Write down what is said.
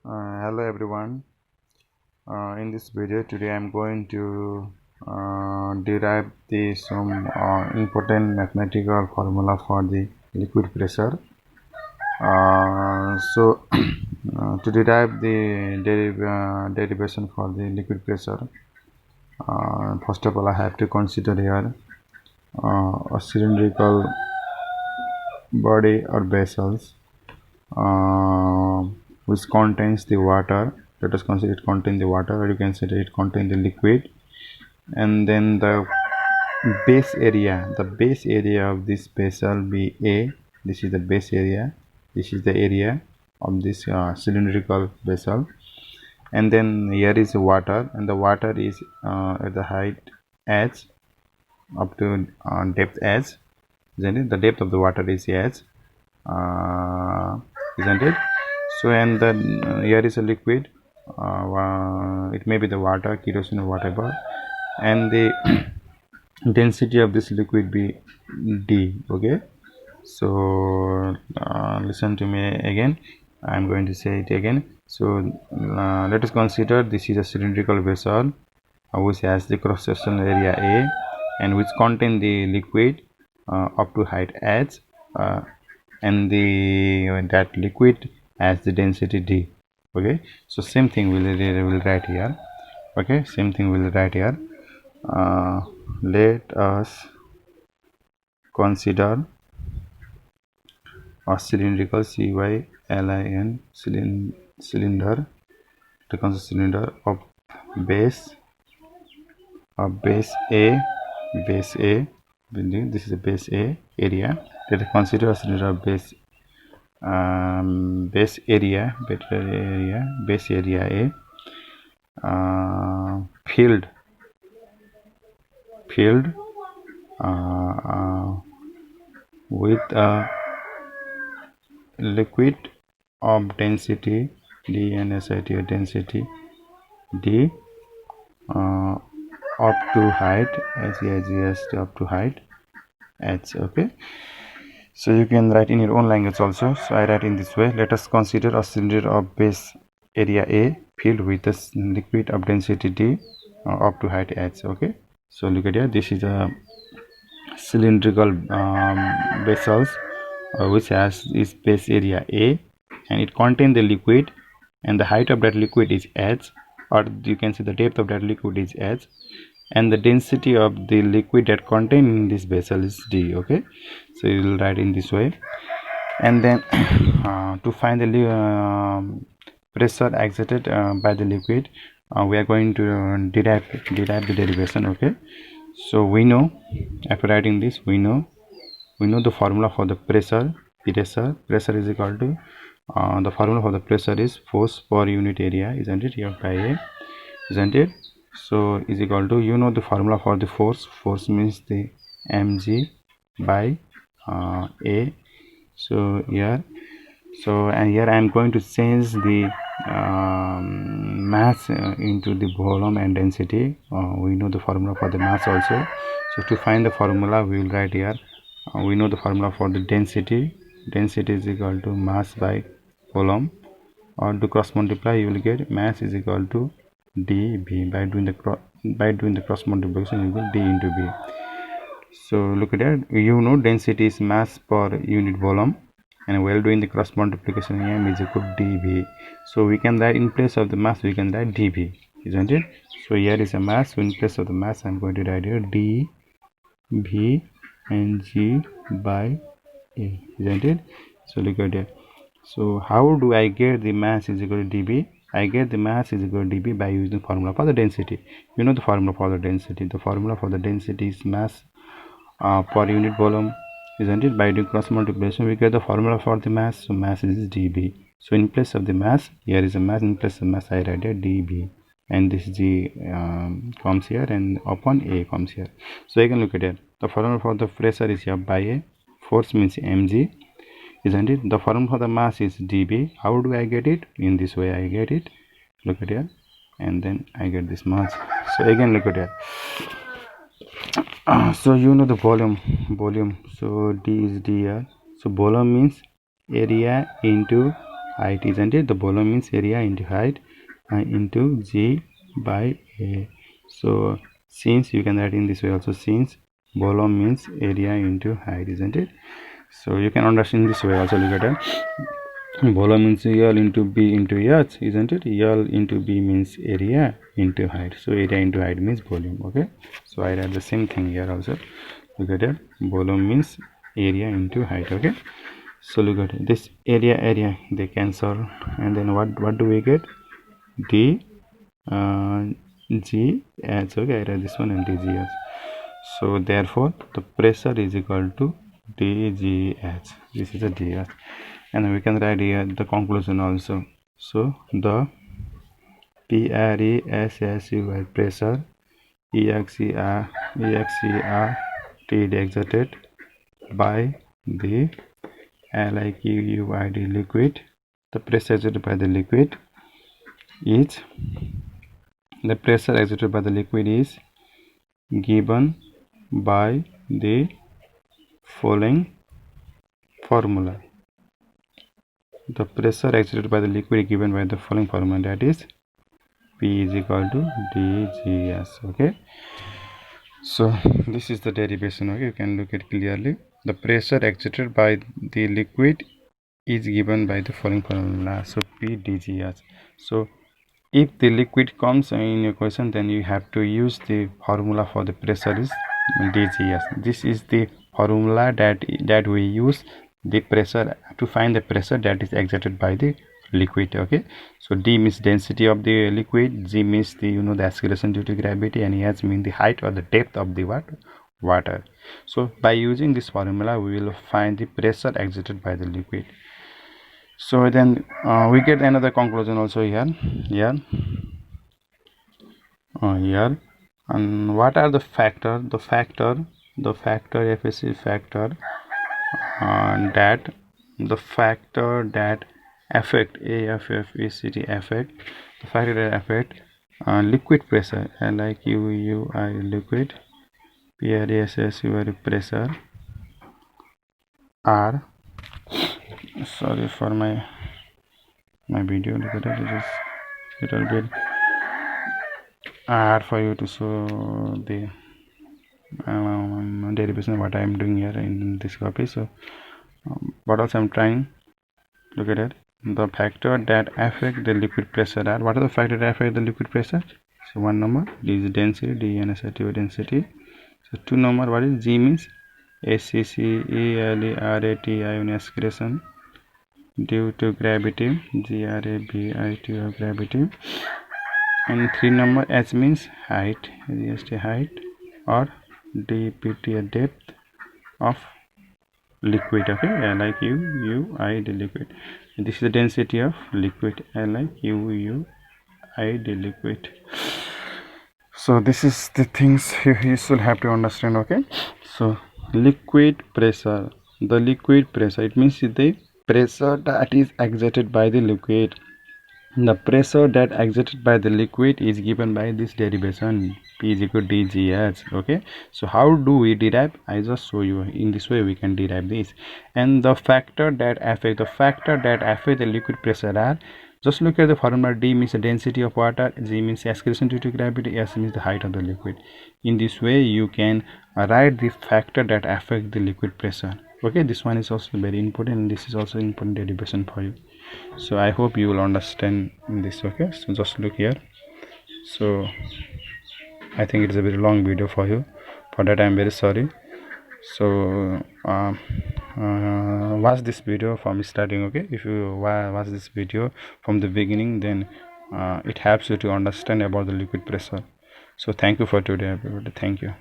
Hello everyone. In this video today I'm going to derive some important mathematical formula for the liquid pressure. To derive the derivation for the liquid pressure, first of all I have to consider here a cylindrical body or vessels uh, which contains the water. Let us consider it contain the water, or you can say that it contains the liquid, and then the base area of this vessel be A. This is the base area. This is the area of this cylindrical vessel, and then here is water, and the water is at the height h up to depth h, isn't it? The depth of the water is h, isn't it? So, and then here is a liquid, it may be the water, kerosene or whatever, and the density of this liquid be d. Okay, so listen to me again. I'm going to say it again. So let us consider this is a cylindrical vessel which has the cross sectional area A and which contain the liquid up to height h, and that liquid has the density d. Okay, so same thing we'll write here. Okay, same thing we'll write here. Let us consider a cylindrical cylinder, to consider cylinder of base A, this is a base A area. Let us consider a cylinder of base area A, filled with a liquid of density d, and density d up to height up to height h. Okay, so you can write in your own language also. So I write in this way. Let us consider a cylinder of base area A filled with a liquid of density d up to height h. Okay, so look at here, this is a cylindrical vessels which has its base area A, and it contains the liquid, and the height of that liquid is h, or you can say the depth of that liquid is h, and the density of the liquid that contained in this vessel is d. Okay, so you will write in this way, and then to find the pressure exerted by the liquid, we are going to derive the derivation. Okay, so we know, after writing this, we know the formula for the pressure is equal to the formula for the pressure is force per unit area, isn't it, here by A, isn't it? So is equal to, the formula for the force means the mg by A. So here, and here I am going to change the mass into the volume and density. We know the formula for the mass also, so to find the formula we will write here. We know the formula for the density is equal to mass by volume, or to cross multiply you will get mass is equal to dB. By doing the cross multiplication you will d into b. So look at that, density is mass per unit volume, and while doing the cross multiplication m is equal to dB. So we can write, in place of the mass we can write dB, isn't it? So here is a mass, so in place of the mass I'm going to write here dB and g by A, isn't it? So look at it. So how do I get the mass is equal to dB? I get the mass is equal to dB by using the formula for the density. You know the formula for the density. The formula for the density is mass per unit volume, isn't it? By doing cross multiplication we get the formula for the mass, so mass is dB. So in place of the mass, here is a mass, in place of mass I write a dB, and this g comes here, and upon A comes here. So you can look at it. The formula for the pressure is F by A, force means mg, isn't it? The formula for the mass is dB. How do I get it? In this way I get it. Look at here, and then I get this mass. So again look at here. So the volume, so d is d here. So volume means area into height, isn't it? The volume means area into height into G by A. So since you can write in this way also, since volume means area into height, isn't it? So you can understand this way also. Look at it. Volume means L into B into H, isn't it? L into B means area into height. So area into height means volume. Okay. So I write the same thing here also. Look at it. Volume means area into height. Okay. So look at it. This area they cancel, and then what do we get? D G H. Okay, I write this one and DGH. So therefore the pressure is equal to DGH. This is a DH, and we can write here the conclusion also. So the PRESSUY pressure EXER exerted by the liquid liquid. The pressure exerted by the liquid is given by the following formula. The pressure exerted by the liquid is given by the following formula, that is P is equal to dgs. Okay, so this is the derivation. Okay, you can look at clearly. The pressure exerted by the liquid is given by the following formula, so P dgs. So if the liquid comes in your question, then you have to use the formula for the pressure is dgs. This is the formula that we use the pressure to find the pressure that is exerted by the liquid. Okay, so D means density of the liquid, G means the the acceleration due to gravity, and H means the height or the depth of the water. So by using this formula we will find the pressure exerted by the liquid. So then we get another conclusion also here. And what are the factor FAC factor that the factor that affect affect the factor that affect liquid pressure, like UUI liquid, PRESSUI pressure are, sorry for my video, look at it, it is little bit hard for you to show the derivation what I am doing here in this copy. So what else I'm trying, look at it. The factor that affect the liquid pressure are, what are the factors that affect the liquid pressure? So one number, D is density, D and SRTO density. So two number, what is G means ACCELERATI acceleration due to gravity, GRAVIT of gravity. And three number, H means height, height, or DPT depth of liquid. Okay, like UUI the liquid. This is the density of liquid, like UUI the liquid. So this is the things you should have to understand. Okay, so liquid pressure, the liquid pressure, it means the pressure that is exerted by the liquid. The pressure that exerted by the liquid is given by this derivation, P is equal to dgh. Okay, so how do we derive? I just show you in this way we can derive this. And the factor that affect the liquid pressure are, just look at the formula. D means the density of water, G means acceleration due to gravity, S means the height of the liquid. In this way you can write the factor that affect the liquid pressure. Okay, this one is also very important, and this is also important derivation for you. So I hope you will understand this. Okay, so just look here. So I think it is a very long video for you, for that I am very sorry. So watch this video from starting. Okay, if you watch this video from the beginning, then it helps you to understand about the liquid pressure. So thank you for today, everybody. Thank you.